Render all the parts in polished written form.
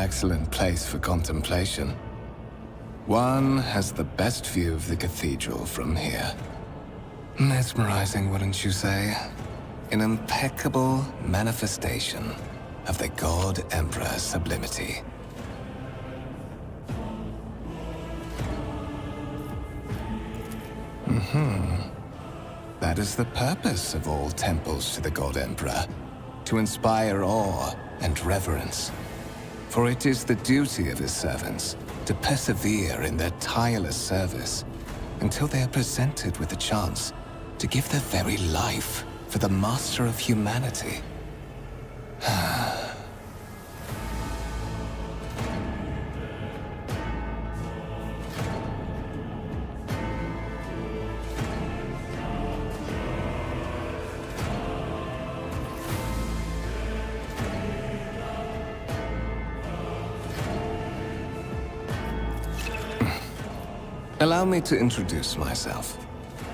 excellent place for contemplation. One has the best view of the cathedral from here. Mesmerizing, wouldn't you say? An impeccable manifestation of the God Emperor's sublimity. That is the purpose of all temples to the God Emperor, to inspire awe and reverence. For it is the duty of his servants to persevere in their tireless service until they are presented with the chance to give their very life for the master of humanity. Allow me to introduce myself.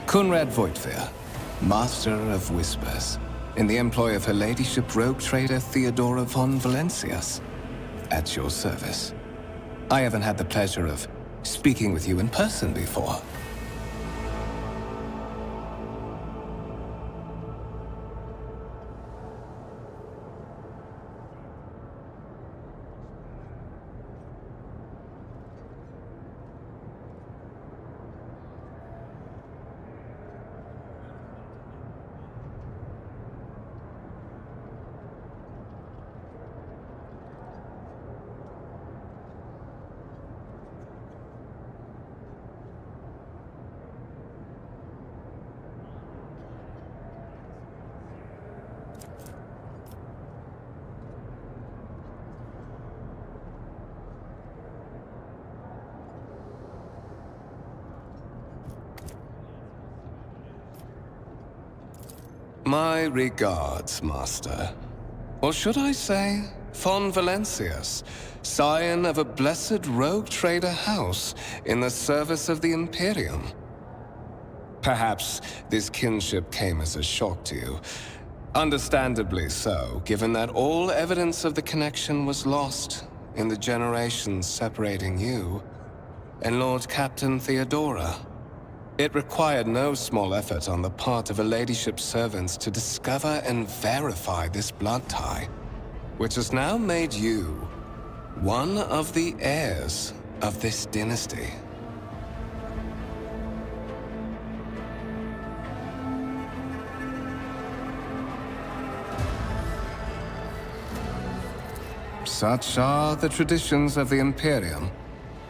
Conrad Voigtveer, Master of Whispers, in the employ of Her Ladyship Rogue Trader Theodora von Valencias. At your service. I haven't had the pleasure of speaking with you in person before. My regards, Master. Or should I say, von Valencias, scion of a blessed rogue trader house in the service of the Imperium. Perhaps this kinship came as a shock to you. Understandably so, given that all evidence of the connection was lost in the generations separating you and Lord Captain Theodora. It required no small effort on the part of Her Ladyship's servants to discover and verify this blood tie, which has now made you one of the heirs of this dynasty. Such are the traditions of the Imperium.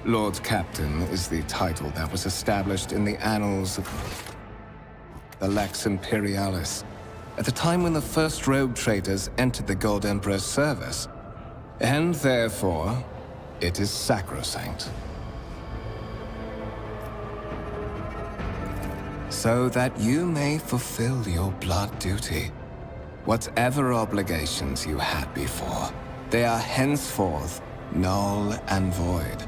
Lord Captain is the title that was established in the annals of the Lex Imperialis at the time when the first rogue traders entered the God Emperor's service, and therefore, it is sacrosanct. So that you may fulfill your blood duty, whatever obligations you had before, they are henceforth null and void.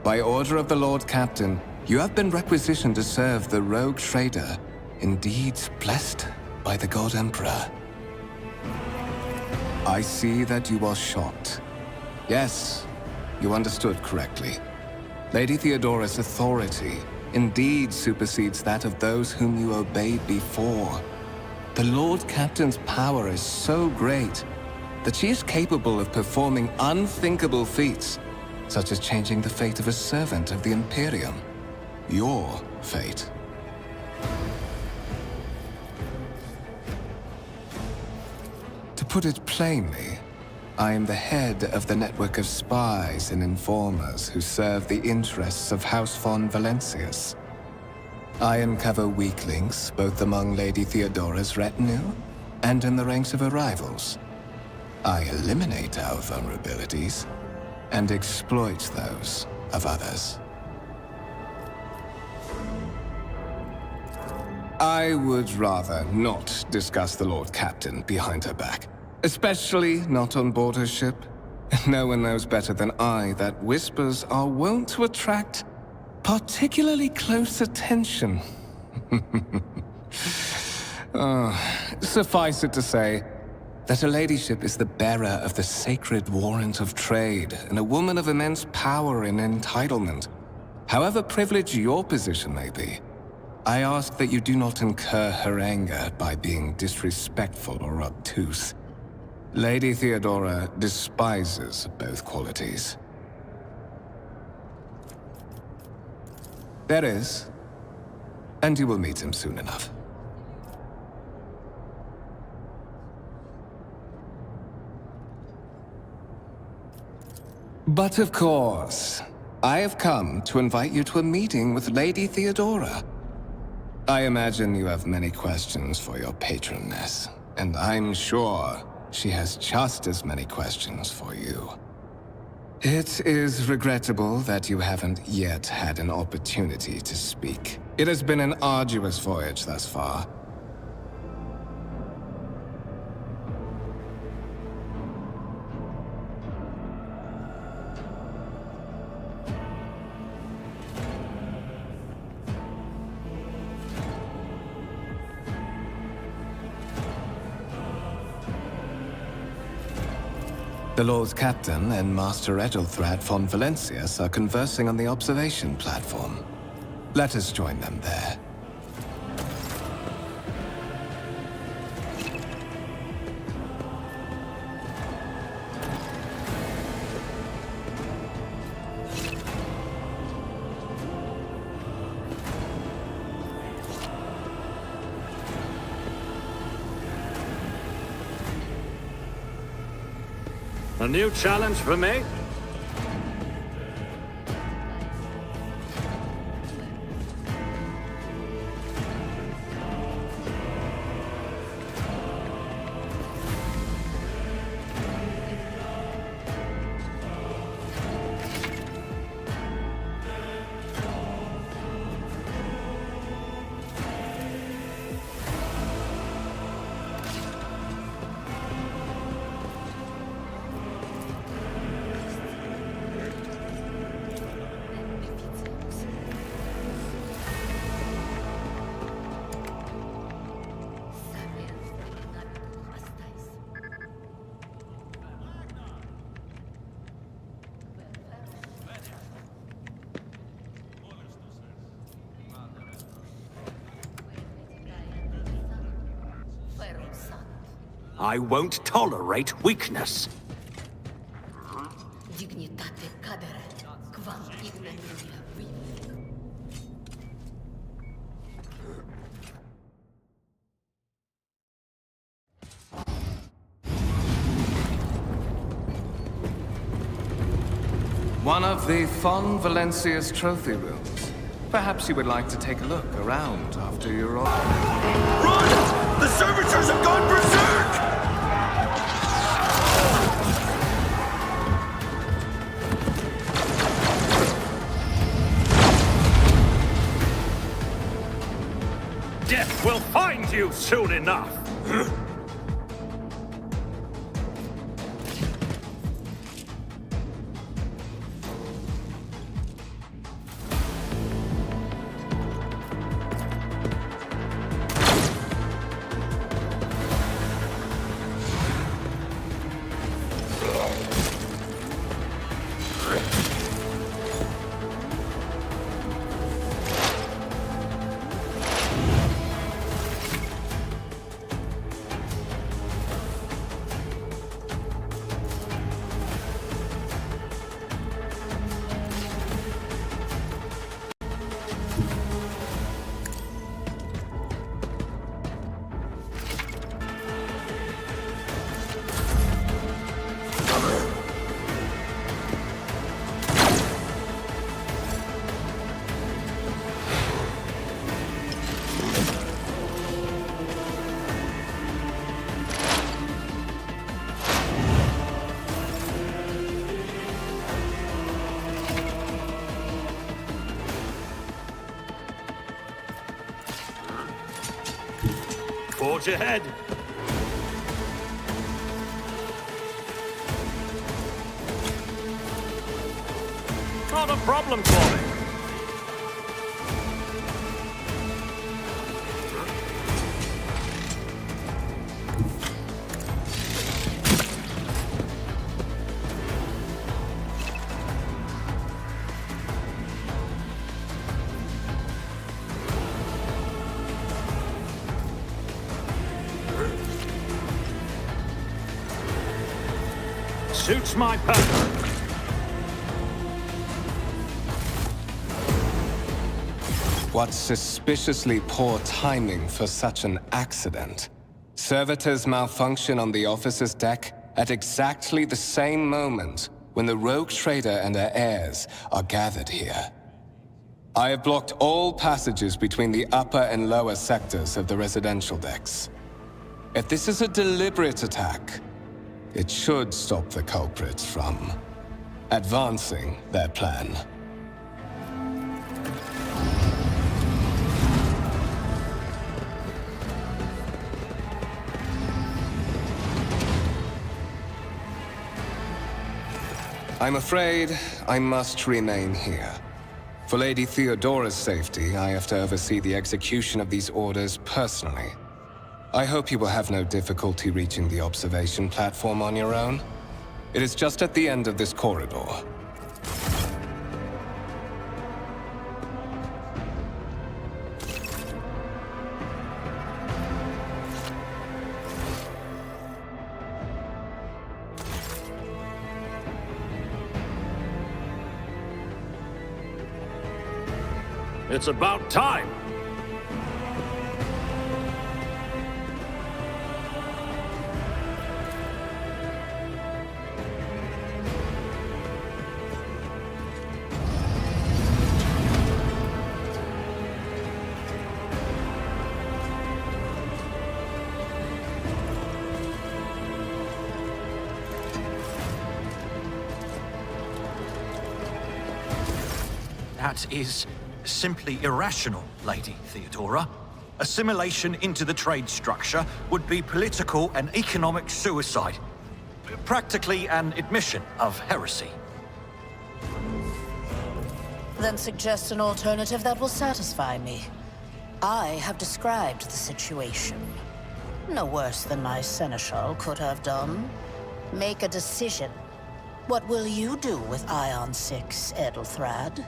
By order of the Lord Captain, you have been requisitioned to serve the rogue trader, indeed blessed by the God Emperor. I see that you are shocked. Yes, you understood correctly. Lady Theodora's authority indeed supersedes that of those whom you obeyed before. The Lord Captain's power is so great that she is capable of performing unthinkable feats, such as changing the fate of a servant of the Imperium. Your fate. To put it plainly, I am the head of the network of spies and informers who serve the interests of House von Valencias. I uncover weak links both among Lady Theodora's retinue and in the ranks of her rivals. I eliminate our vulnerabilities and exploit those of others. I would rather not discuss the Lord Captain behind her back, especially not on board her ship. No one knows better than I that whispers are wont to attract particularly close attention. Suffice it to say, that her ladyship is the bearer of the sacred warrant of trade and a woman of immense power and entitlement. However privileged your position may be, I ask that you do not incur her anger by being disrespectful or obtuse. Lady Theodora despises both qualities. There is, and you will meet him soon enough. But of course, I have come to invite you to a meeting with Lady Theodora. I imagine you have many questions for your patroness, and I'm sure she has just as many questions for you. It is regrettable that you haven't yet had an opportunity to speak. It has been an arduous voyage thus far. The Lord Captain and Master Ethelthred von Valencius are conversing on the observation platform. Let us join them there. A new challenge for me? I won't tolerate weakness. Dignitate cadere, quam ignominia vivi. One of the von Valencius trophy rooms. Perhaps you would like to take a look around after your order. Run! The servitors have gone berserk! Death will find you soon enough! Forge ahead! Not a problem for me. Suits my purpose. What suspiciously poor timing for such an accident. Servitors malfunction on the officer's deck at exactly the same moment when the rogue trader and her heirs are gathered here. I have blocked all passages between the upper and lower sectors of the residential decks. If this is a deliberate attack, it should stop the culprits from advancing their plan. I'm afraid I must remain here. For Lady Theodora's safety, I have to oversee the execution of these orders personally. I hope you will have no difficulty reaching the observation platform on your own. It is just at the end of this corridor. It's about time. That is simply irrational, Lady Theodora. Assimilation into the trade structure would be political and economic suicide. Practically an admission of heresy. Then suggest an alternative that will satisfy me. I have described the situation. No worse than my seneschal could have done. Make a decision. What will you do with Ion 6, Edelthrad?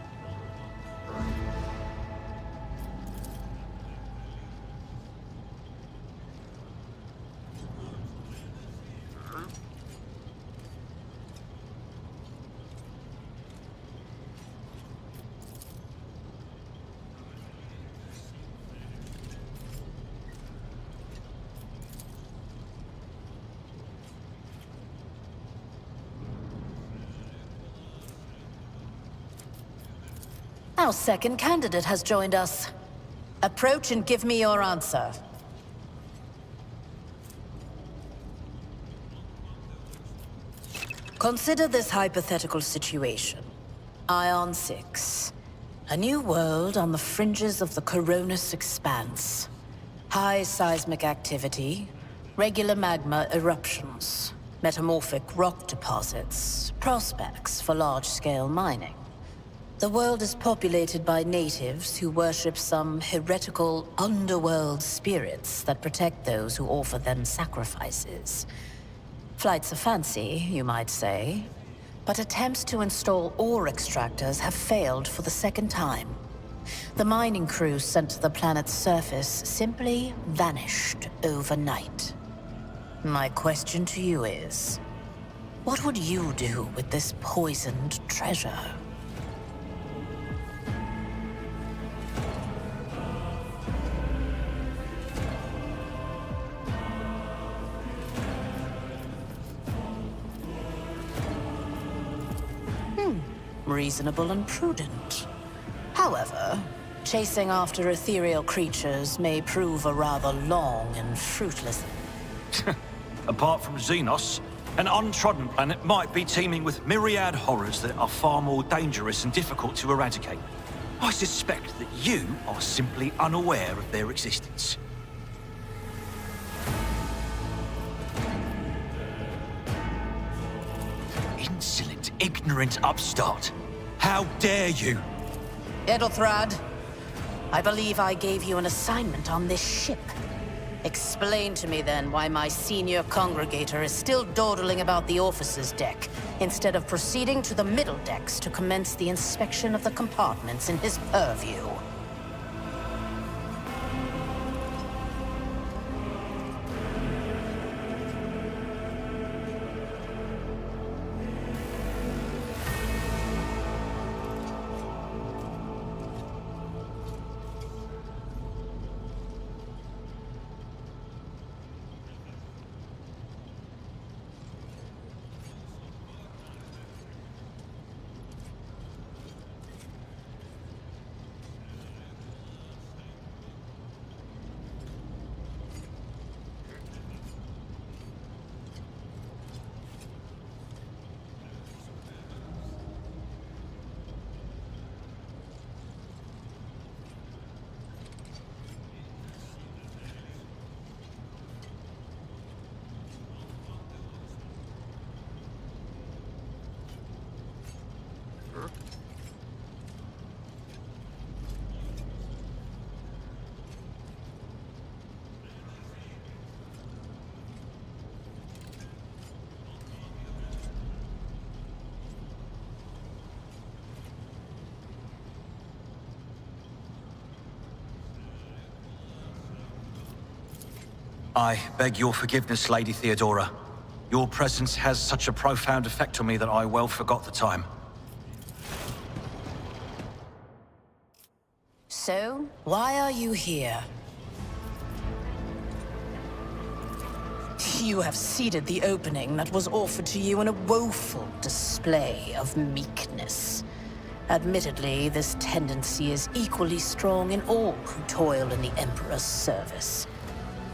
Our second candidate has joined us. Approach and give me your answer. Consider this hypothetical situation. Ion 6. A new world on the fringes of the Coronis expanse. High seismic activity, regular magma eruptions, metamorphic rock deposits, prospects for large-scale mining. The world is populated by natives who worship some heretical underworld spirits that protect those who offer them sacrifices. Flights of fancy, you might say, but attempts to install ore extractors have failed for the second time. The mining crew sent to the planet's surface simply vanished overnight. My question to you is, what would you do with this poisoned treasure? Reasonable and prudent. However, chasing after ethereal creatures may prove a rather long and fruitless... Apart from Xenos, an untrodden planet might be teeming with myriad horrors that are far more dangerous and difficult to eradicate. I suspect that you are simply unaware of their existence. Insolent, ignorant upstart. How dare you? Edelthrad, I believe I gave you an assignment on this ship. Explain to me then why my senior congregator is still dawdling about the officer's deck, instead of proceeding to the middle decks to commence the inspection of the compartments in his purview. I beg your forgiveness, Lady Theodora. Your presence has such a profound effect on me that I well forgot the time. So, why are you here? You have ceded the opening that was offered to you in a woeful display of meekness. Admittedly, this tendency is equally strong in all who toil in the Emperor's service.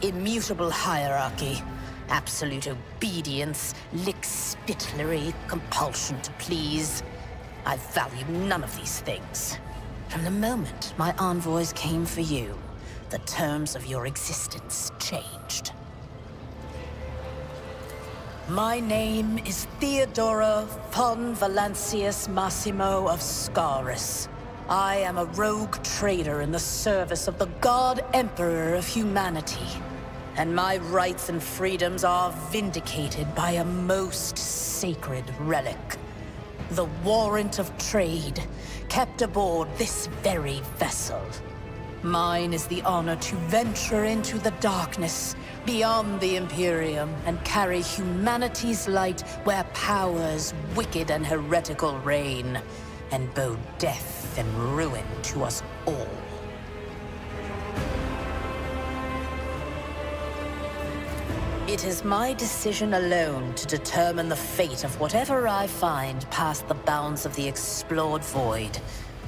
Immutable hierarchy, absolute obedience, lickspittlery, compulsion to please. I value none of these things. From the moment my envoys came for you, the terms of your existence changed. My name is Theodora von Valancius Massimo of Scaris. I am a rogue trader in the service of the God Emperor of humanity. And my rights and freedoms are vindicated by a most sacred relic. The warrant of trade, kept aboard this very vessel. Mine is the honor to venture into the darkness, beyond the Imperium, and carry humanity's light where powers wicked and heretical reign, and bow death and ruin to us all. It is my decision alone to determine the fate of whatever I find past the bounds of the explored void.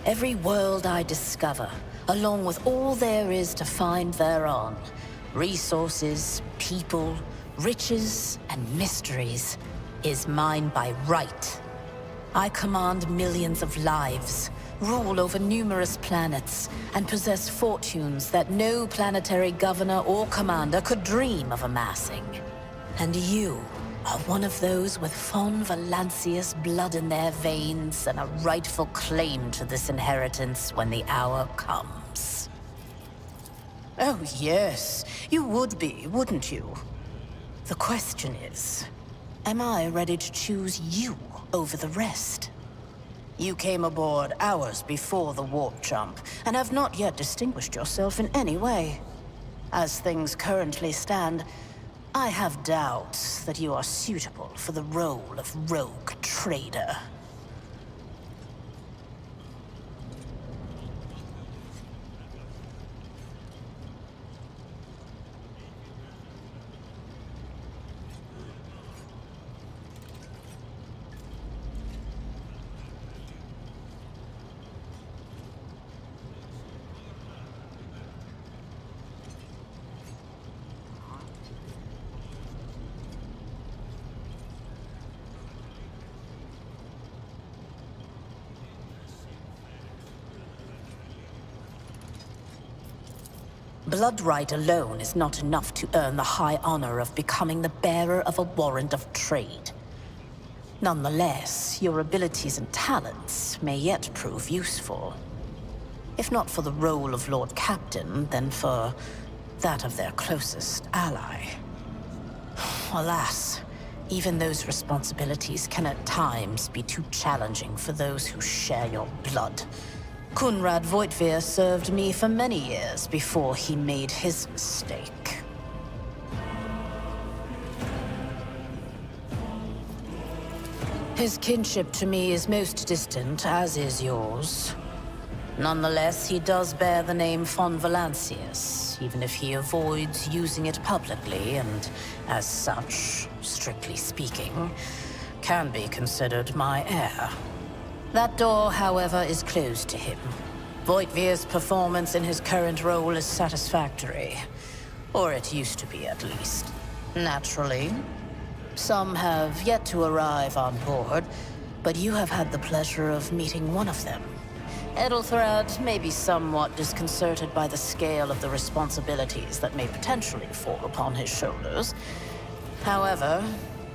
Every world I discover, along with all there is to find thereon, resources, people, riches, and mysteries, is mine by right. I command millions of lives, rule over numerous planets, and possess fortunes that no planetary governor or commander could dream of amassing. And you are one of those with von Valancius blood in their veins and a rightful claim to this inheritance when the hour comes. Oh yes, you would be, wouldn't you? The question is, am I ready to choose you over the rest? You came aboard hours before the warp jump, and have not yet distinguished yourself in any way. As things currently stand, I have doubts that you are suitable for the role of rogue trader. Blood right alone is not enough to earn the high honor of becoming the bearer of a warrant of trade. Nonetheless, your abilities and talents may yet prove useful. If not for the role of Lord Captain, then for that of their closest ally. Alas, even those responsibilities can at times be too challenging for those who share your blood. Kunrad Voitvir served me for many years before he made his mistake. His kinship to me is most distant, as is yours. Nonetheless, he does bear the name von Valancius, even if he avoids using it publicly, and as such, strictly speaking, can be considered my heir. That door, however, is closed to him. Voitvir's performance in his current role is satisfactory. Or it used to be, at least. Naturally, some have yet to arrive on board, but you have had the pleasure of meeting one of them. Ethelthrad may be somewhat disconcerted by the scale of the responsibilities that may potentially fall upon his shoulders. However,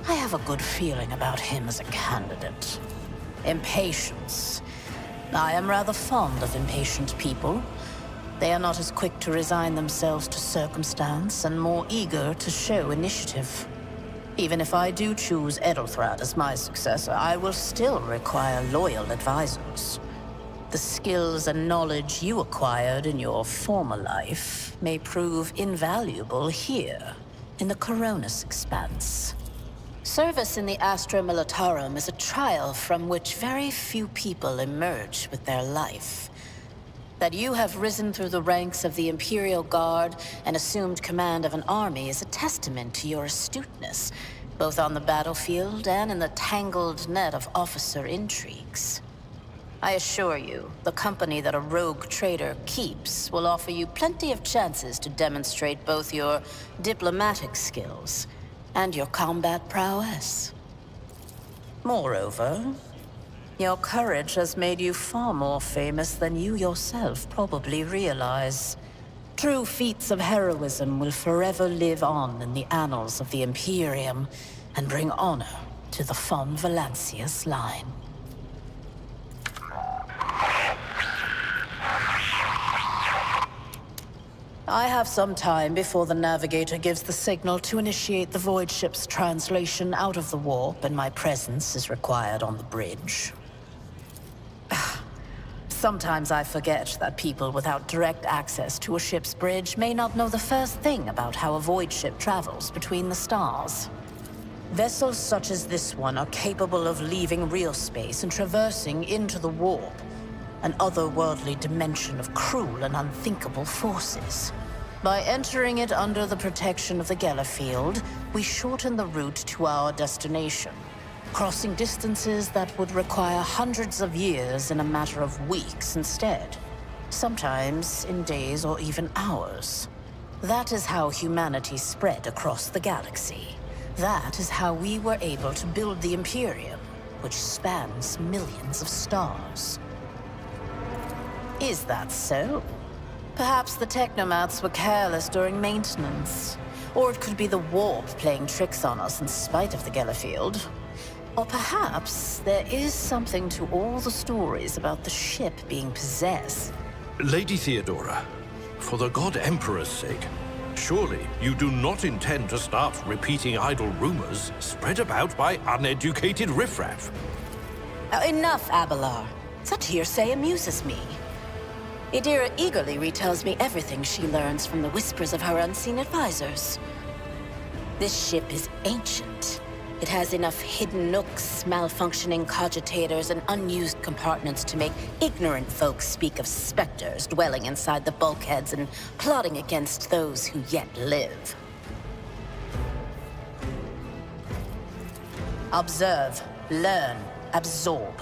I have a good feeling about him as a candidate. Impatience. I am rather fond of impatient people. They are not as quick to resign themselves to circumstance and more eager to show initiative. Even if I do choose Ethelthrad as my successor, I will still require loyal advisors. The skills and knowledge you acquired in your former life may prove invaluable here. in the Coronis Expanse. Service in the Astra Militarum is a trial from which very few people emerge with their life. That you have risen through the ranks of the Imperial Guard and assumed command of an army is a testament to your astuteness, both on the battlefield and in the tangled net of officer intrigues. I assure you, the company that a rogue trader keeps will offer you plenty of chances to demonstrate both your diplomatic skills and your combat prowess. Moreover, your courage has made you far more famous than you yourself probably realize. True feats of heroism will forever live on in the annals of the Imperium and bring honor to the von Valancius line. I have some time before the Navigator gives the signal to initiate the Void Ship's translation out of the warp, and my presence is required on the bridge. Sometimes I forget that people without direct access to a ship's bridge may not know the first thing about how a Void Ship travels between the stars. Vessels such as this one are capable of leaving real space and traversing into the warp, an otherworldly dimension of cruel and unthinkable forces. By entering it under the protection of the Gellerfield, we shorten the route to our destination, crossing distances that would require hundreds of years in a matter of weeks instead, sometimes in days or even hours. That is how humanity spread across the galaxy. That is how we were able to build the Imperium, which spans millions of stars. Is that so? Perhaps the technomats were careless during maintenance. Or it could be the warp playing tricks on us in spite of the Gellerfield. Or perhaps there is something to all the stories about the ship being possessed. Lady Theodora, for the God Emperor's sake, surely you do not intend to start repeating idle rumors spread about by uneducated riffraff. Enough, Abelard. Such hearsay amuses me. Idira eagerly retells me everything she learns from the whispers of her unseen advisors. This ship is ancient. It has enough hidden nooks, malfunctioning cogitators, and unused compartments to make ignorant folks speak of specters dwelling inside the bulkheads and plotting against those who yet live. Observe, learn, absorb.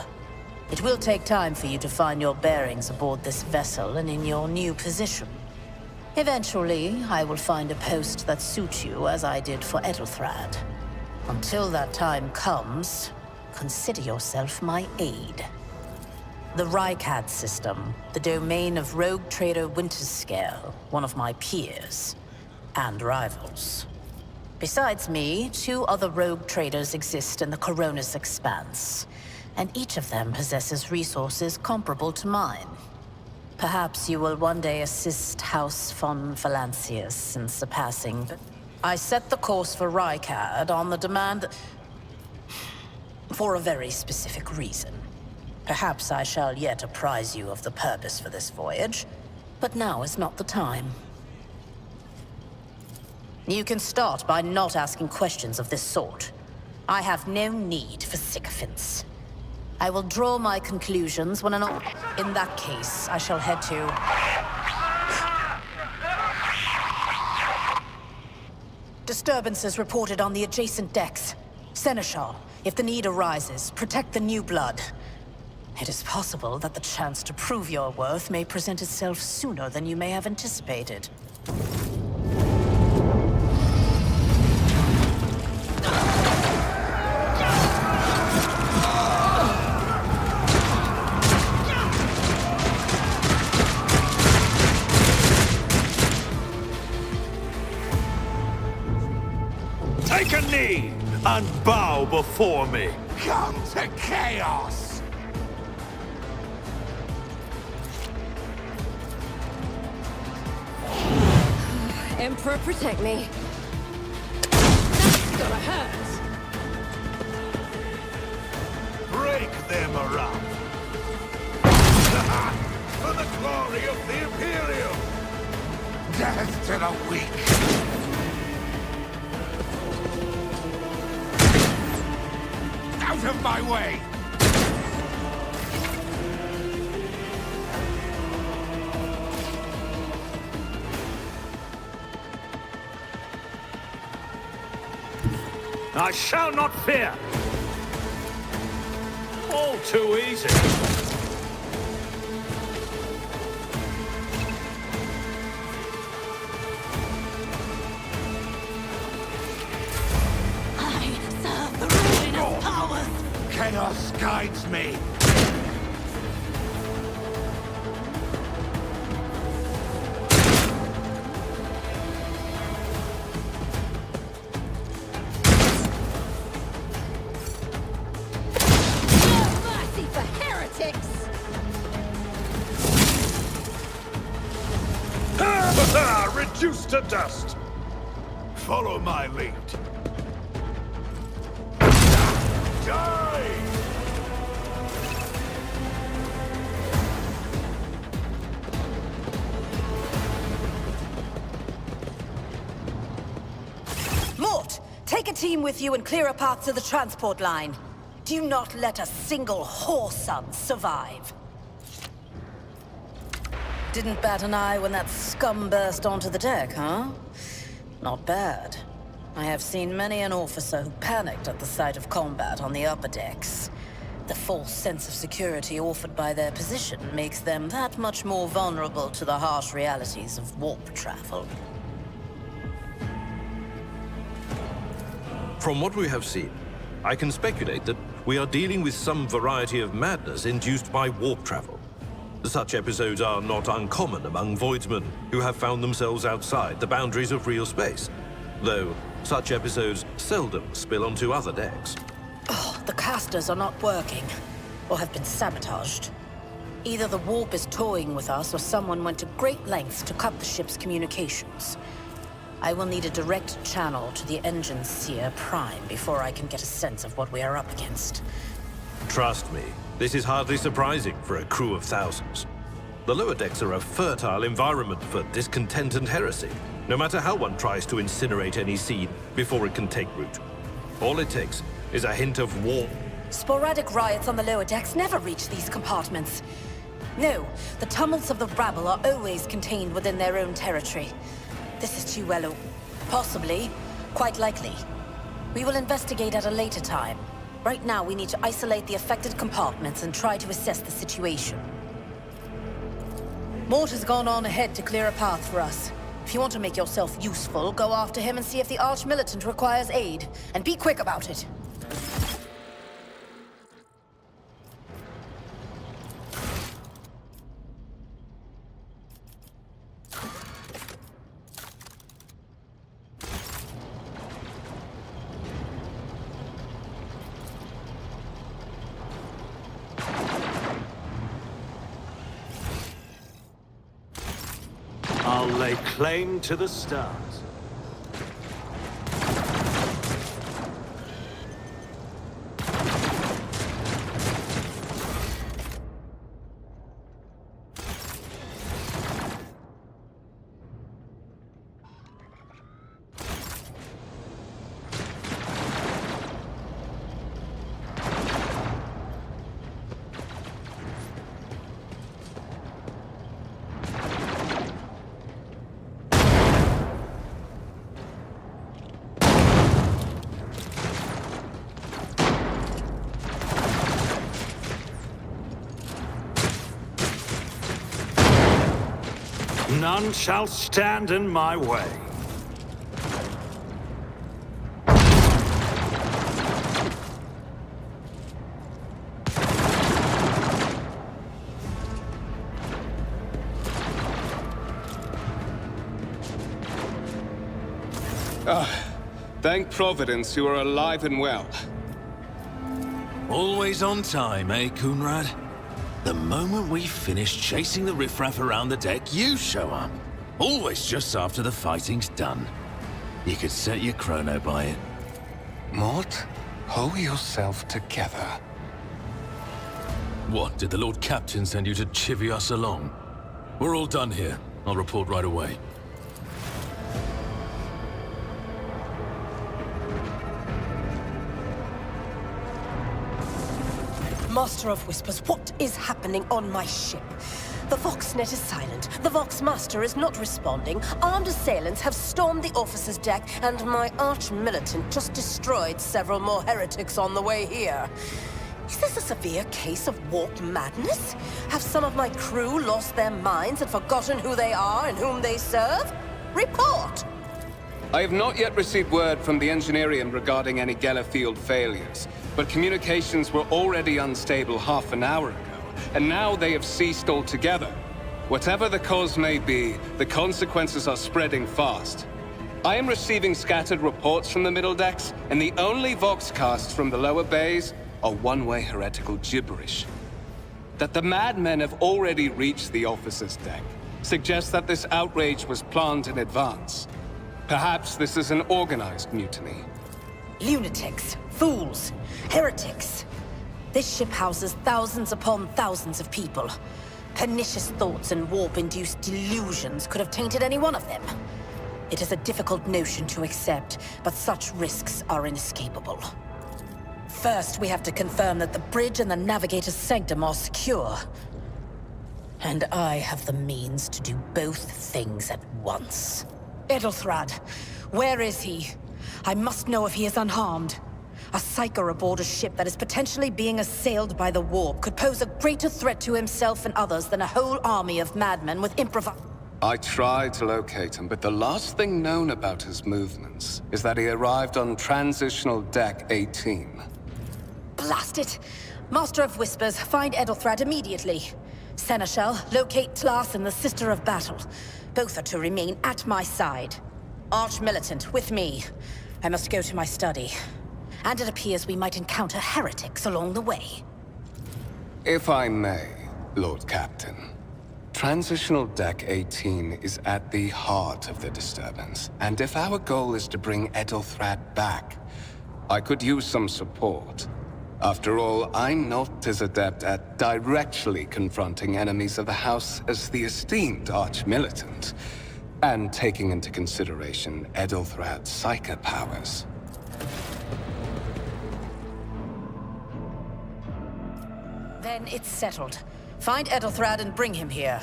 It will take time for you to find your bearings aboard this vessel and in your new position. Eventually, I will find a post that suits you as I did for Edelthrad. Until that time comes, consider yourself my aide. The Rykad system, the domain of rogue trader Winterscale, one of my peers, and rivals. Besides me, 2 other rogue traders exist in the Coronis Expanse, and each of them possesses resources comparable to mine. Perhaps you will one day assist House von Valancius in surpassing. I set the course for Rykad on the demand for a very specific reason. Perhaps I shall yet apprise you of the purpose for this voyage, but now is not the time. You can start by not asking questions of this sort. I have no need for sycophants. I will draw my conclusions when in that case, I shall head to... Disturbances reported on the adjacent decks. Seneschal, if the need arises, protect the new blood. It is possible that the chance to prove your worth may present itself sooner than you may have anticipated. Take a knee and bow before me. Come to chaos! Emperor, protect me. That's gonna hurt. Break them around! For the glory of the Imperium! Death to the weak! out of my way! I shall not fear. All too easy. I serve the ruinous powers! Chaos guides me! No mercy for heretics! Reduced to dust! Follow my lead. Die! Mort, take a team with you and clear a path to the transport line. Do not let a single whoreson survive. Didn't bat an eye when that scum burst onto the deck, huh? Not bad. I have seen many an officer who panicked at the sight of combat on the upper decks. The false sense of security offered by their position makes them that much more vulnerable to the harsh realities of warp travel. From what we have seen, I can speculate that we are dealing with some variety of madness induced by warp travel. Such episodes are not uncommon among voidsmen who have found themselves outside the boundaries of real space, though such episodes seldom spill onto other decks. Oh, the casters are not working, or have been sabotaged. Either the warp is toying with us, or someone went to great lengths to cut the ship's communications. I will need a direct channel to the engine seer Prime before I can get a sense of what we are up against. Trust me, this is hardly surprising for a crew of thousands. The lower decks are a fertile environment for discontent and heresy, no matter how one tries to incinerate any seed before it can take root. All it takes is a hint of war. Sporadic riots on the lower decks never reach these compartments. No, the tumults of the rabble are always contained within their own territory. This is too well, possibly, quite likely. We will investigate at a later time. Right now, we need to isolate the affected compartments and try to assess the situation. Mort has gone on ahead to clear a path for us. If you want to make yourself useful, go after him and see if the Arch-Militant requires aid. And be quick about it. I'll lay claim to the stars. None shall stand in my way. Thank Providence you are alive and well. Always on time, eh, Coonrad? The moment we finish chasing the riffraff around the deck, you show up. Always just after the fighting's done. You could set your chrono by it. Mort, hold yourself together. What, did the Lord Captain send you to chivvy us along? We're all done here. I'll report right away. Master of Whispers, what is happening on my ship? The Voxnet is silent. The Vox Master is not responding. Armed assailants have stormed the officer's deck, and my arch-militant just destroyed several more heretics on the way here. Is this a severe case of warp madness? Have some of my crew lost their minds and forgotten who they are and whom they serve? Report! I have not yet received word from the Engineering regarding any Gellerfield failures, but communications were already unstable half an hour ago, and now they have ceased altogether. Whatever the cause may be, the consequences are spreading fast. I am receiving scattered reports from the middle decks, and the only voxcasts from the lower bays are one-way heretical gibberish. That the madmen have already reached the officer's deck suggests that this outrage was planned in advance. Perhaps this is an organized mutiny. Lunatics, fools, heretics. This ship houses thousands upon thousands of people. Pernicious thoughts and warp-induced delusions could have tainted any one of them. It is a difficult notion to accept, but such risks are inescapable. First, we have to confirm that the bridge and the Navigator's sanctum are secure. And I have the means to do both things at once. Edelthrad, where is he? I must know if he is unharmed. A psyker aboard a ship that is potentially being assailed by the warp could pose a greater threat to himself and others than a whole army of madmen with I tried to locate him, but the last thing known about his movements is that he arrived on Transitional Deck 18. Blast it! Master of Whispers, find Edelthrad immediately. Seneschal, locate Tlas and the Sister of Battle. Both are to remain at my side. Arch-militant, with me. I must go to my study. And it appears we might encounter heretics along the way. If I may, Lord Captain. Transitional Deck 18 is at the heart of the disturbance, and if our goal is to bring Edelthrad back, I could use some support. After all, I'm not as adept at directly confronting enemies of the House as the esteemed Arch-Militant, and taking into consideration Edelthrad's psychic powers. Then it's settled. Find Edelthrad and bring him here.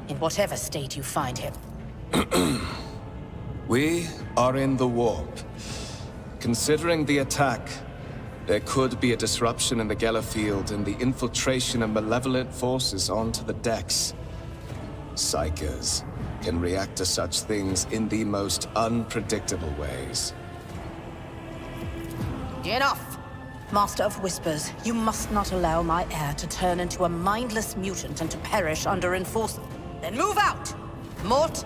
In whatever state you find him. We are in the warp. Considering the attack, there could be a disruption in the Gellerfield and the infiltration of malevolent forces onto the decks. Psychers can react to such things in the most unpredictable ways. Enough! Master of Whispers, you must not allow my heir to turn into a mindless mutant and to perish under enforcement. Then move out! Mort!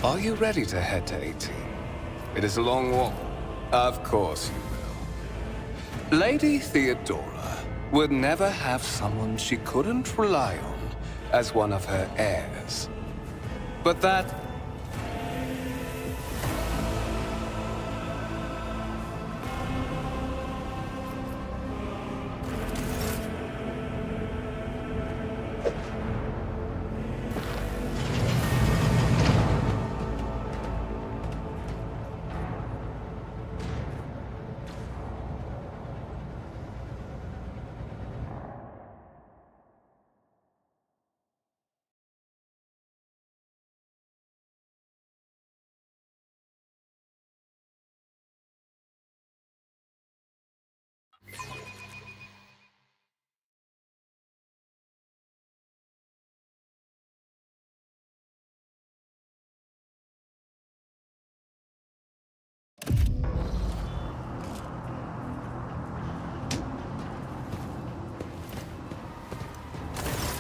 Are you ready to head to 18? It is a long walk. Of course you will. Lady Theodora would never have someone she couldn't rely on as one of her heirs. But that...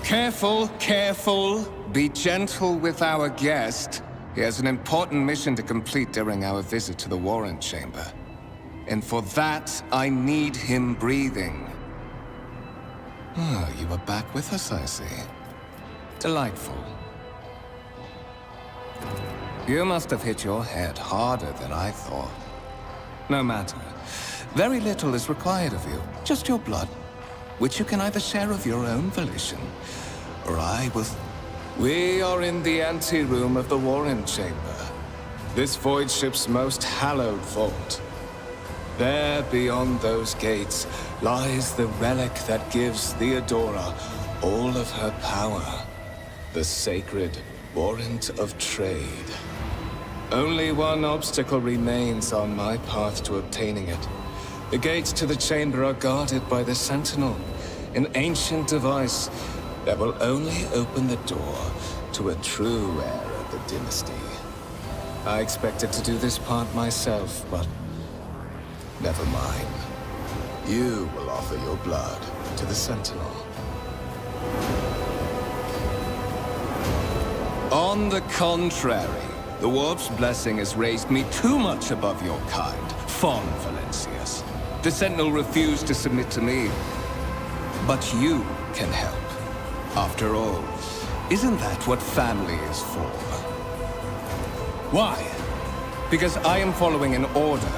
Careful, careful. Be gentle with our guest. He has an important mission to complete during our visit to the Warrant Chamber. And for that, I need him breathing. Ah, you are back with us, I see. Delightful. You must have hit your head harder than I thought. No matter. Very little is required of you. Just your blood. which you can either share of your own volition, or I will... We are in the anteroom of the Warren Chamber, this void ship's most hallowed vault. There, beyond those gates, lies the relic that gives Theodora all of her power. The sacred Warrant of Trade. Only one obstacle remains on my path to obtaining it. The gates to the chamber are guarded by the Sentinel, an ancient device that will only open the door to a true heir of the dynasty. I expected to do this part myself, but never mind. You will offer your blood to the Sentinel. On the contrary, the Warp's blessing has raised me too much above your kind, Fon Valencius. The Sentinel refused to submit to me. But you can help. After all, isn't that what family is for? Why? Because I am following an order.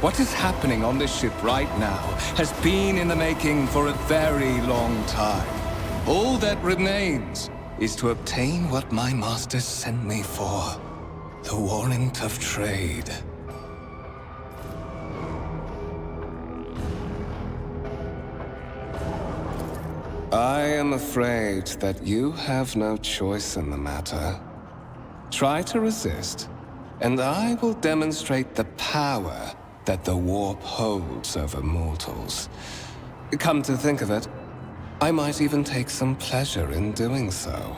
What is happening on this ship right now has been in the making for a very long time. All that remains is to obtain what my masters sent me for. The Warrant of Trade. I am afraid that you have no choice in the matter. Try to resist, and I will demonstrate the power that the warp holds over mortals. Come to think of it, I might even take some pleasure in doing so.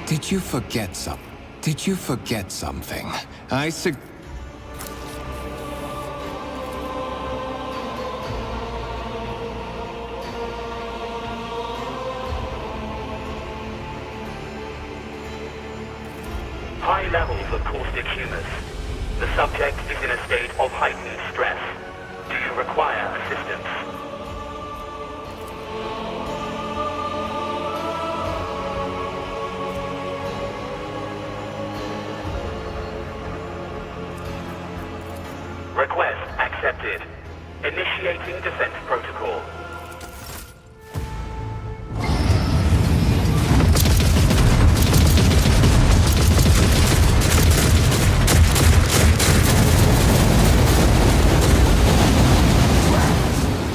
Did you forget something? High levels of caustic humus. The subject is in a state of heightened stress. Do you require assistance? Request accepted. Initiating defense protocol.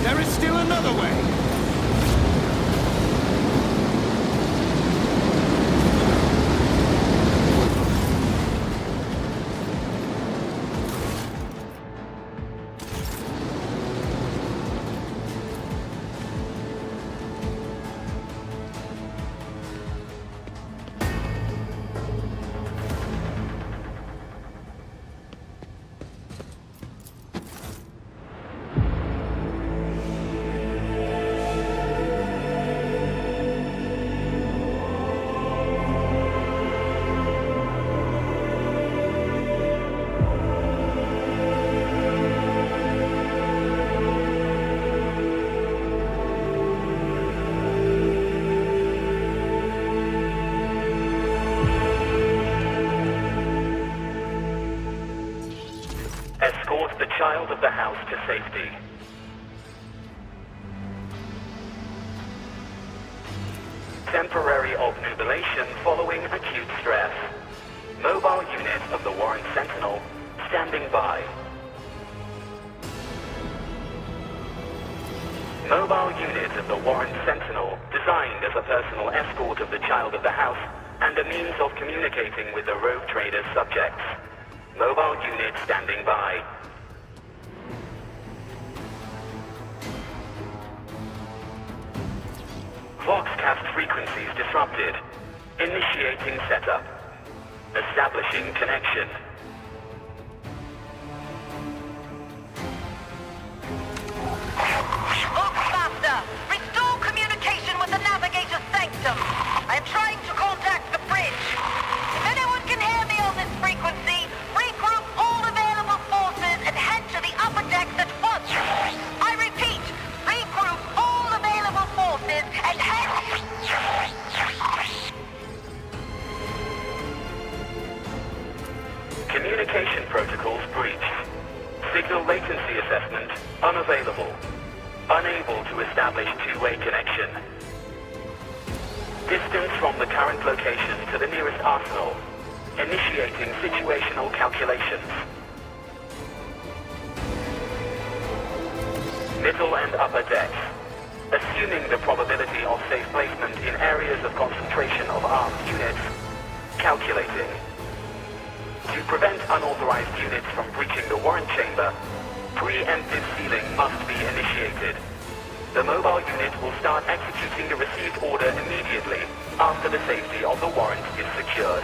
There is still another way! Escort the child of the house to safety. Temporary obnubilation following acute stress. Mobile unit of the Warren Sentinel standing by. Mobile unit of the Warren Sentinel designed as a personal escort of the child of the house and a means of communicating with the rogue trader's subjects. Mobile unit standing by. disrupted. Initiating setup. Establishing connection. Master, restore communication with the navigator's sanctum. I am trying to contact the bridge. If anyone can hear me on this frequency, regroup all available forces and head to the upper decks at once. I repeat, regroup all available forces and head... Communication protocols breached. Signal latency assessment unavailable. Unable to establish two-way connection. Distance from the current location to the nearest arsenal. Initiating situational calculations. Middle and upper decks. Assuming the probability of safe placement in areas of concentration of armed units. Calculating. To prevent unauthorized units from breaching the warrant chamber, preemptive sealing must be initiated. The mobile unit will start executing the received order immediately after the safety of the warrant is secured.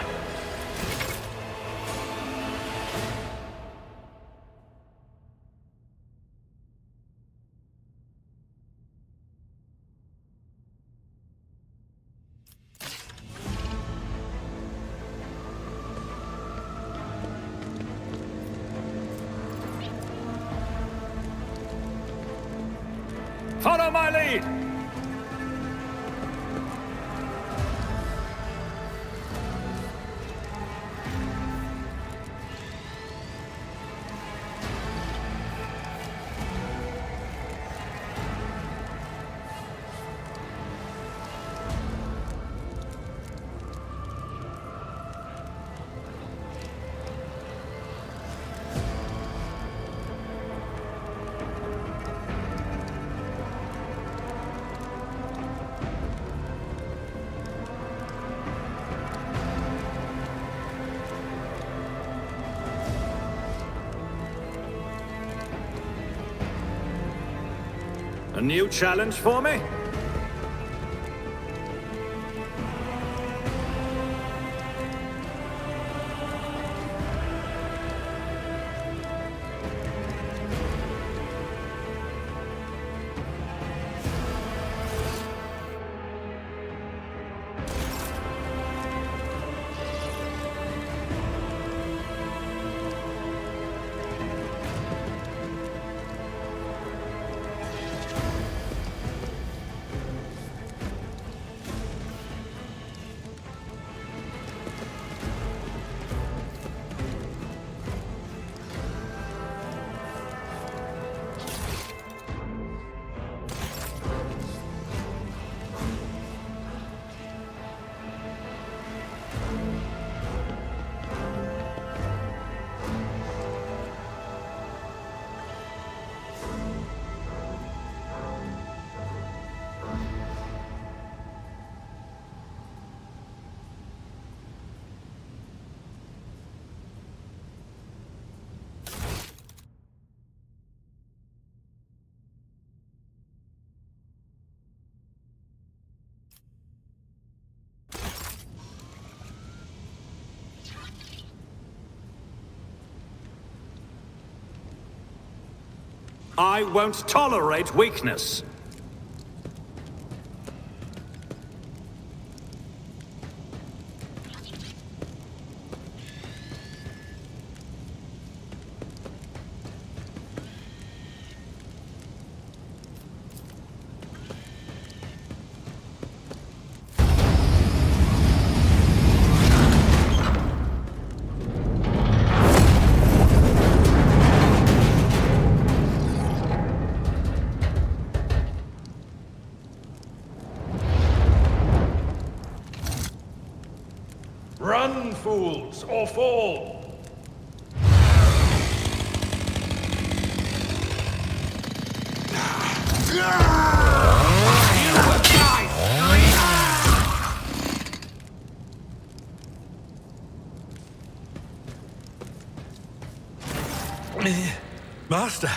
Follow my lead! A new challenge for me? I won't tolerate weakness. Run, fools, or fall! Master?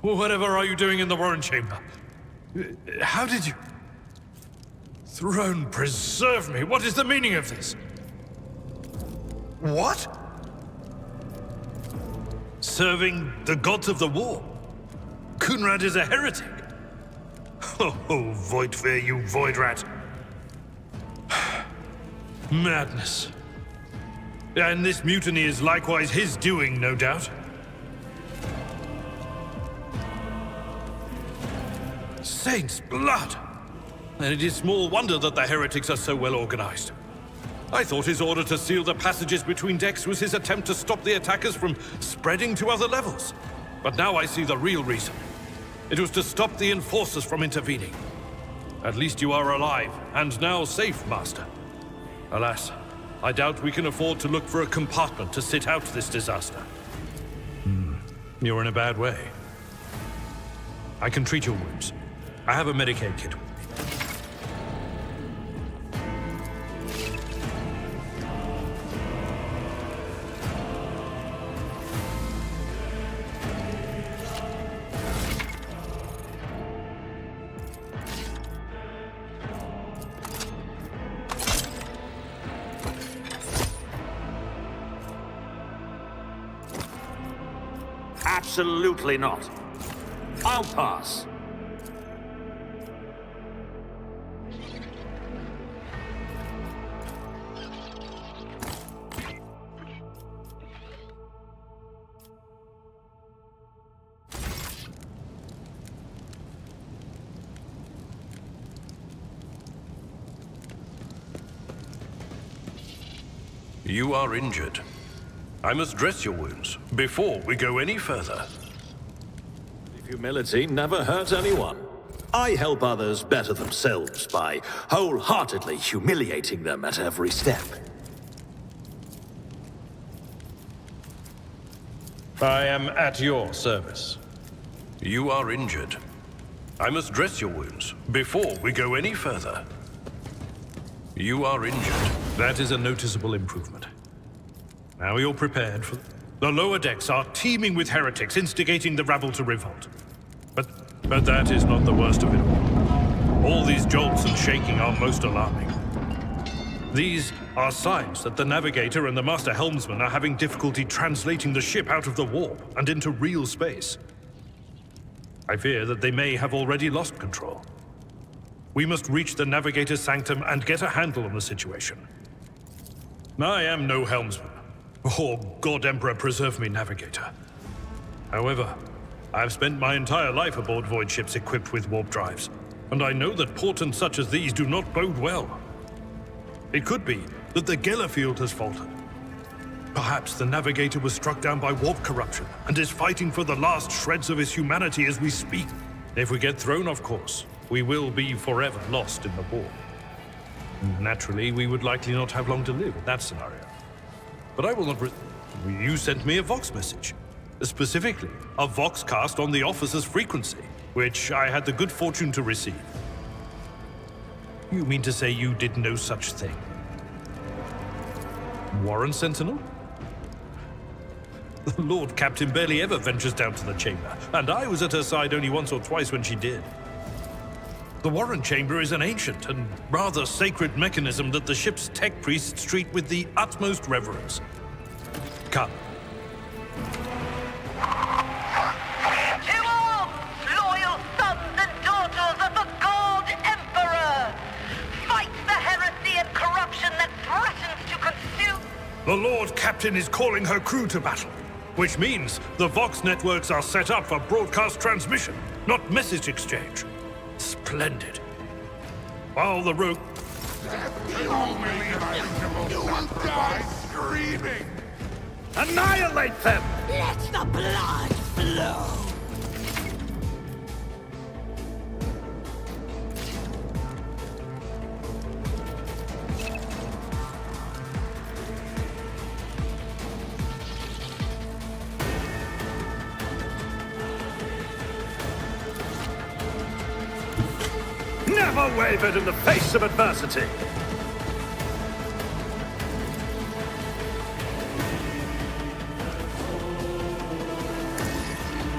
Whatever are you doing in the warrant chamber? How did you... Throne preserve me! What is the meaning of this? What? Serving the gods of the war? Kunrad is a heretic! Oh, Voidfear, you void rat! Madness. And this mutiny is likewise his doing, no doubt. Saints' blood! And it is small wonder that the heretics are so well organized. I thought his order to seal the passages between decks was his attempt to stop the attackers from spreading to other levels. But now I see the real reason. It was to stop the enforcers from intervening. At least you are alive, and now safe, Master. Alas, I doubt we can afford to look for a compartment to sit out this disaster. You're in a bad way. I can treat your wounds. I have a Medicaid kit. Absolutely not. I'll pass. You are injured. I must dress your wounds before we go any further. Humility never hurt anyone. I help others better themselves by wholeheartedly humiliating them at every step. I am at your service. You are injured. I must dress your wounds before we go any further. You are injured. That is a noticeable improvement. Now you're prepared for... The lower decks are teeming with heretics instigating the rabble to revolt. But that is not the worst of it all. All these jolts and shaking are most alarming. These are signs that the Navigator and the Master Helmsman are having difficulty translating the ship out of the warp and into real space. I fear that they may have already lost control. We must reach the Navigator's sanctum and get a handle on the situation. I am no helmsman. Oh, God Emperor preserve me, Navigator. However, I've spent my entire life aboard void ships equipped with warp drives, and I know that portents such as these do not bode well. It could be that the Gellerfield has faltered. Perhaps the Navigator was struck down by warp corruption and is fighting for the last shreds of his humanity as we speak. If we get thrown off course, we will be forever lost in the warp. Naturally, we would likely not have long to live in that scenario. But I will not You sent me a Vox message. Specifically, a Vox cast on the officer's frequency, which I had the good fortune to receive. You mean to say you did no such thing? Warren Sentinel? The Lord Captain barely ever ventures down to the chamber, and I was at her side only once or twice when she did. The Warren Chamber is an ancient and rather sacred mechanism that the ship's tech priests treat with the utmost reverence. Come. To all loyal sons and daughters of the God Emperor! Fight the heresy and corruption that threatens to consume... The Lord Captain is calling her crew to battle, which means the Vox networks are set up for broadcast transmission, not message exchange. Splendid. While the rogue... You will die screaming! Annihilate them! Let the blood flow! Never wavered in the face of adversity!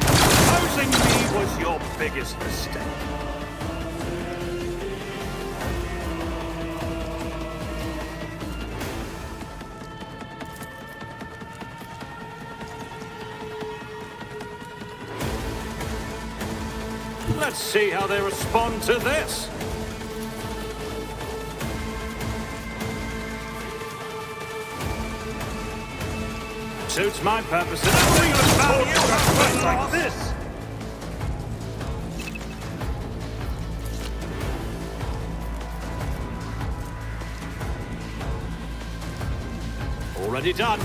Opposing me was your biggest mistake. Let's see how they respond to this. Suits my purposes. Like this. Already done.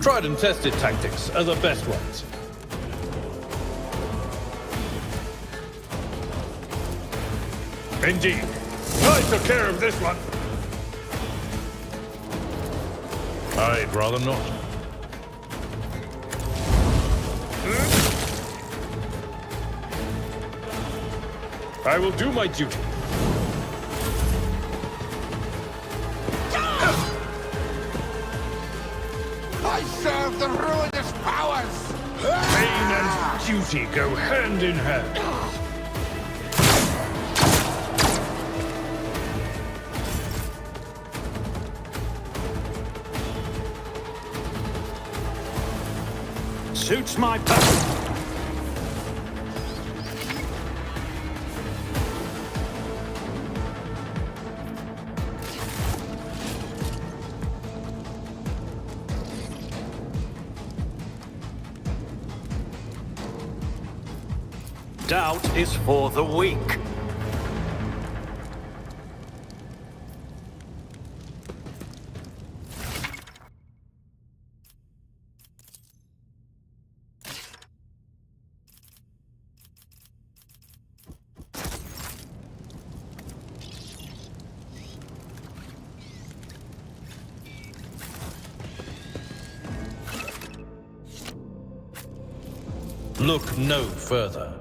Tried and tested tactics are the best ones. Indeed. I took care of this one. I'd rather not. I will do my duty. I serve the ruinous powers! Pain and duty go hand in hand. Suits my purpose. Doubt is for the weak. Look no further.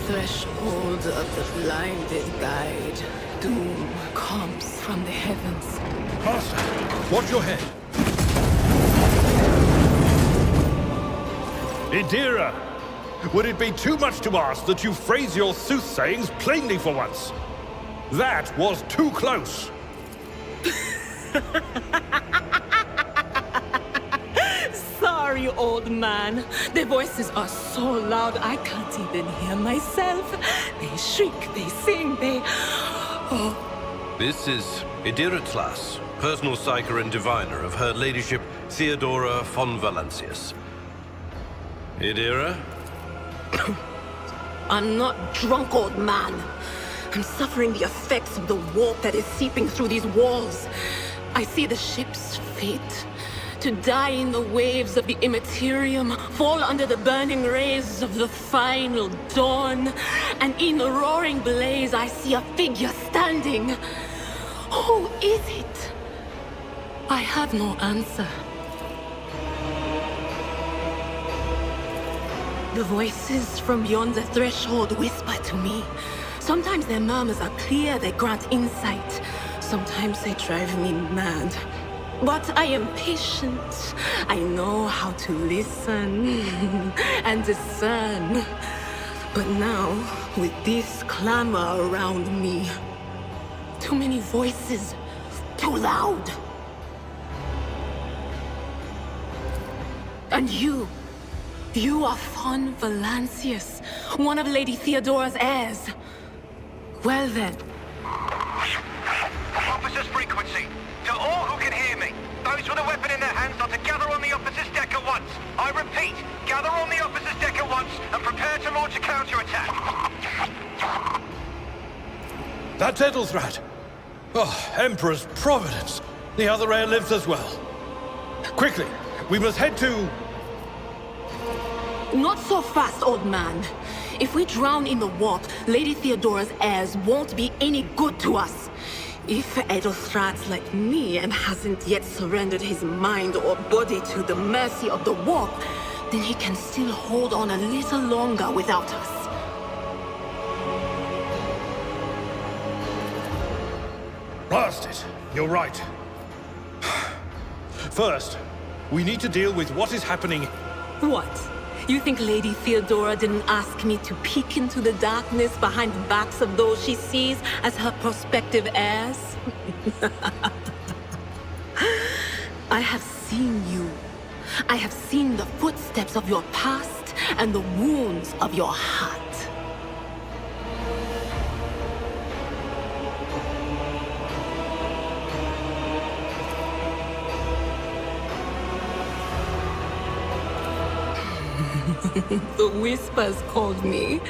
Threshold of the blinded guide. Doom comes from the heavens. Master, watch your head. Idira, would it be too much to ask that you phrase your soothsayings plainly for once? That was too close. Sorry, old man. Their voices are so loud I can't even hear myself. They shriek, they sing, they... Oh. This is Idira Tlas, personal psyker and diviner of Her Ladyship Theodora von Valancius. Idira? I'm not drunk, old man. I'm suffering the effects of the warp that is seeping through these walls. I see the ship's fate. To die in the waves of the immaterium, fall under the burning rays of the final dawn. And in the roaring blaze, I see a figure standing. Who is it? I have no answer. The voices from beyond the threshold whisper to me. Sometimes their murmurs are clear, they grant insight. Sometimes they drive me mad. But I am patient. I know how to listen and discern. But now, with this clamor around me, too many voices, too loud. And you are Fon Valancius, one of Lady Theodora's heirs. Well then. Officer's frequency. To all who can hear me, those with a weapon in their hands are to gather on the officer's deck at once. I repeat, gather on the officer's deck at once and prepare to launch a counterattack. That's Ethelthrat. Oh, Emperor's Providence. The other heir lives as well. Quickly, we must head to... Not so fast, old man. If we drown in the warp, Lady Theodora's heirs won't be any good to us. If Ethelthrat's like me and hasn't yet surrendered his mind or body to the mercy of the warp, then he can still hold on a little longer without us. Blast it. You're right. First, we need to deal with what is happening. What? You think Lady Theodora didn't ask me to peek into the darkness behind the backs of those she sees as her prospective heirs? I have seen you. I have seen the footsteps of your past and the wounds of your heart. The whispers called me.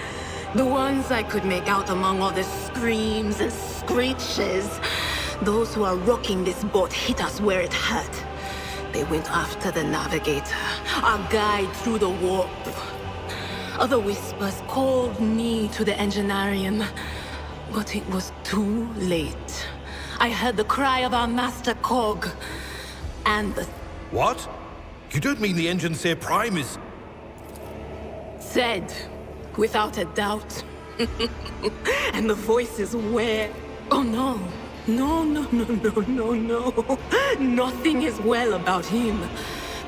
The ones I could make out among all the screams and screeches. Those who are rocking this boat hit us where it hurt. They went after the navigator, our guide through the warp. Other whispers called me to the enginarium, but it was too late. I heard the cry of our master Cog, and the... What? You don't mean the Engineer Prime is... Said, without a doubt. And the voices were... Oh no. No. Nothing is well about him.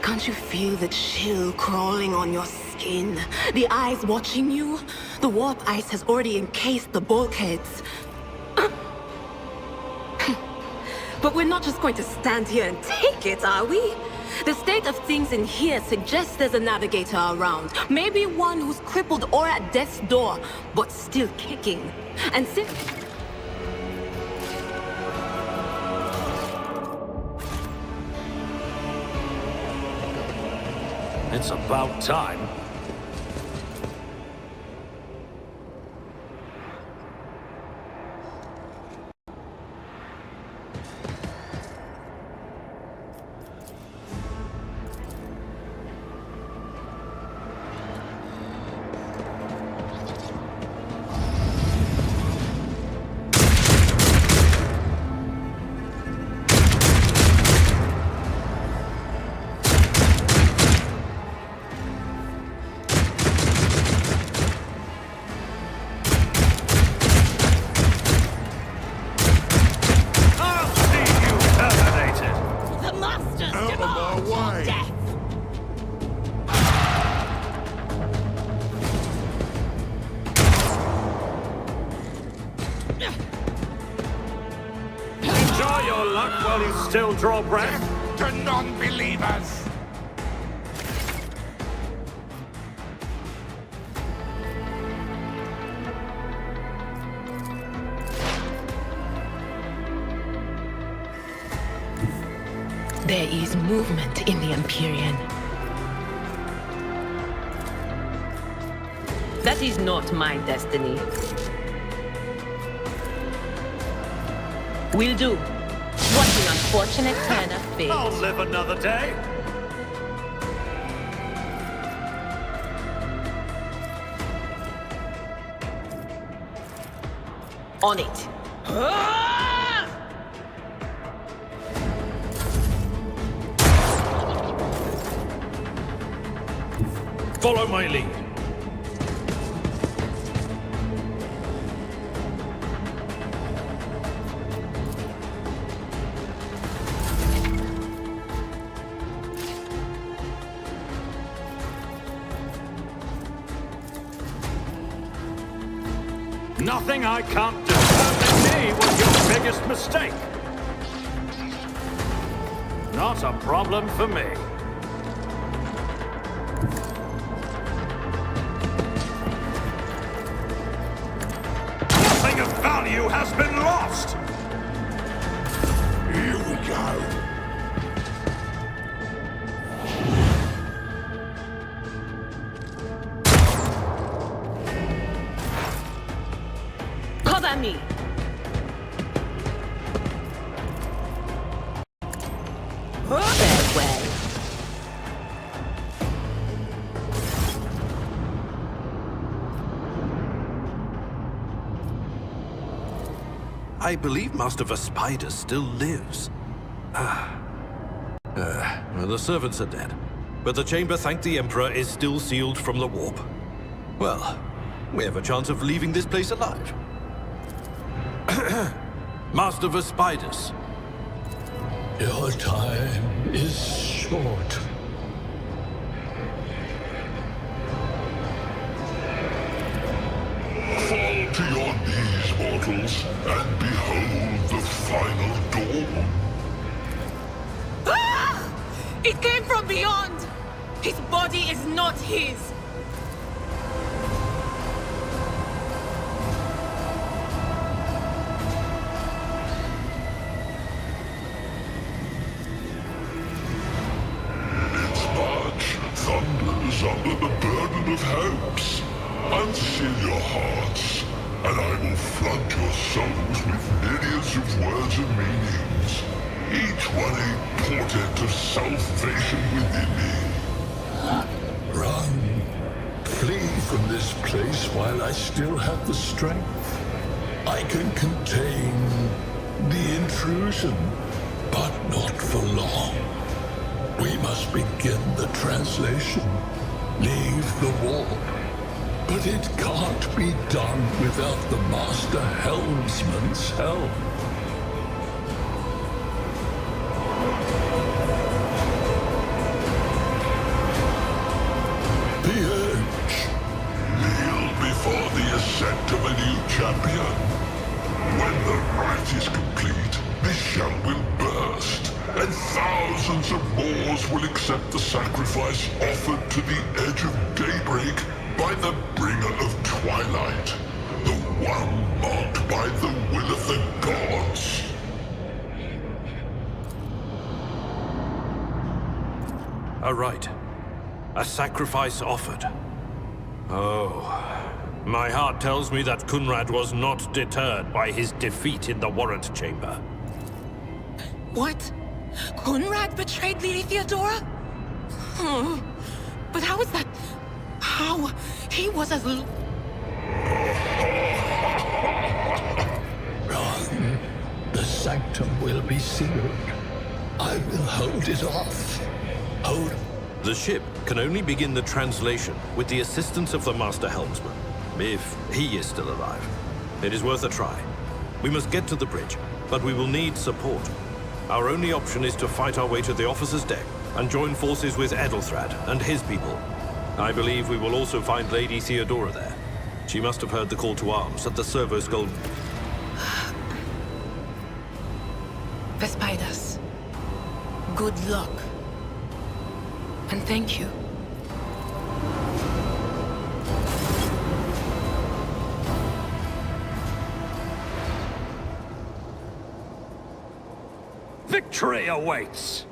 Can't you feel the chill crawling on your skin? The eyes watching you? The warp ice has already encased the bulkheads. But we're not just going to stand here and take it, are we? The state of things in here suggests there's a navigator around. Maybe one who's crippled or at death's door, but still kicking. And since... It's about time. Enjoy your luck while you still draw breath. To non-believers! There is movement in the Empyrean. That is not my destiny. Will do. What an unfortunate turn of fate. I'll live another day. On it. Follow my lead. Nothing I can't do. Only me was your biggest mistake. Not a problem for me. Nothing of value has been lost! Here we go. Cover me! Farewell. I believe Master Vespider still lives. Well, the servants are dead, but the chamber, thank the Emperor, is still sealed from the warp. Well, we have a chance of leaving this place alive. Master Vespidus. Your time is short. Fall to your knees, mortals, and behold the final dawn. Ah! It came from beyond! His body is not his! Its march thunders under the burden of hopes. Unseal your hearts, and I will flood your souls with myriads of words and meanings, each one a portent of salvation within me. Run. Flee from this place while I still have the strength. I can contain the intrusion, but not for long. We must begin the translation. Leave the warp. But it can't be done without the Master Helmsman's help. The Edge. Kneel before the ascent of a new champion. When the rite is complete, this shell will burst, and thousands of Moors will accept the sacrifice offered to the edge of daybreak by the bringer of twilight, the one marked by the will of the gods. A rite. A sacrifice offered. Oh. My heart tells me that Kunrad was not deterred by his defeat in the warrant chamber. What? Conrad betrayed Lady Theodora? Oh, but how is that? How? He was as... Run. The sanctum will be sealed. I will hold it off. Hold... The ship can only begin the translation with the assistance of the Master Helmsman, if he is still alive. It is worth a try. We must get to the bridge, but we will need support. Our only option is to fight our way to the officer's deck and join forces with Edelthrad and his people. I believe we will also find Lady Theodora there. She must have heard the call to arms at the Servos Golden... Vespidus. Good luck. And thank you. Victory awaits!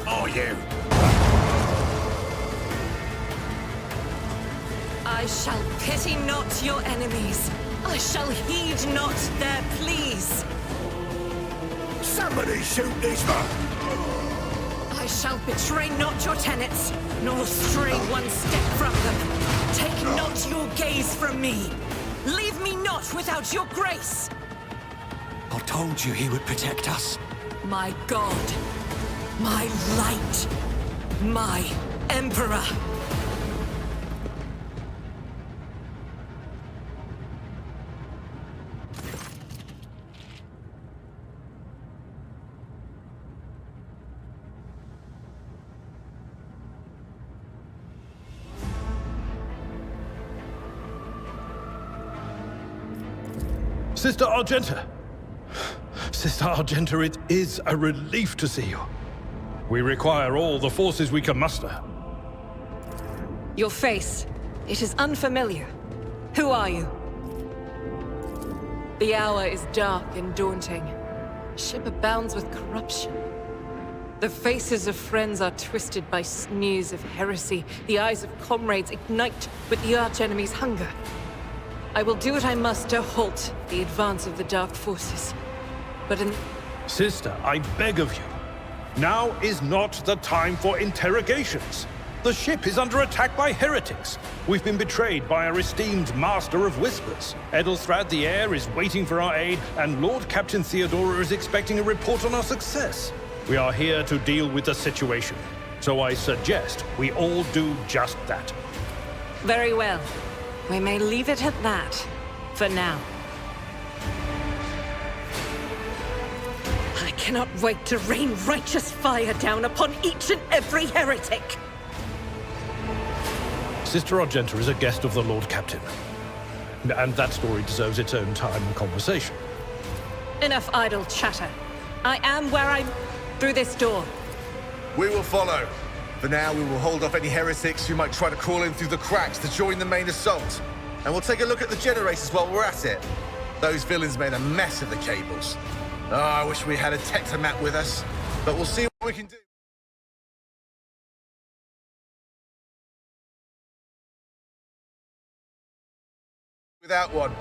for you! I shall pity not your enemies. I shall heed not their pleas. Somebody shoot these men! I shall betray not your tenets, nor stray one step from them. Take not your gaze from me. Leave me not without your grace. I told you he would protect us. My God, my light, my Emperor. Sister Argenta! Sister Argenta, it is a relief to see you. We require all the forces we can muster. Your face, it is unfamiliar. Who are you? The hour is dark and daunting. Ship abounds with corruption. The faces of friends are twisted by sneers of heresy. The eyes of comrades ignite with the archenemy's hunger. I will do what I must to halt the advance of the Dark Forces. But in... Sister, I beg of you. Now is not the time for interrogations. The ship is under attack by heretics. We've been betrayed by our esteemed Master of Whispers. Edelstrad the Heir is waiting for our aid, and Lord Captain Theodora is expecting a report on our success. We are here to deal with the situation. So I suggest we all do just that. Very well. We may leave it at that, for now. I cannot wait to rain righteous fire down upon each and every heretic! Sister Argenta is a guest of the Lord Captain. And that story deserves its own time and conversation. Enough idle chatter. I am where I'm... through this door. We will follow. For now, we will hold off any heretics who might try to crawl in through the cracks to join the main assault. And we'll take a look at the generators while we're at it. Those villains made a mess of the cables. Oh, I wish we had a Tectomat with us. But we'll see what we can do. Without one.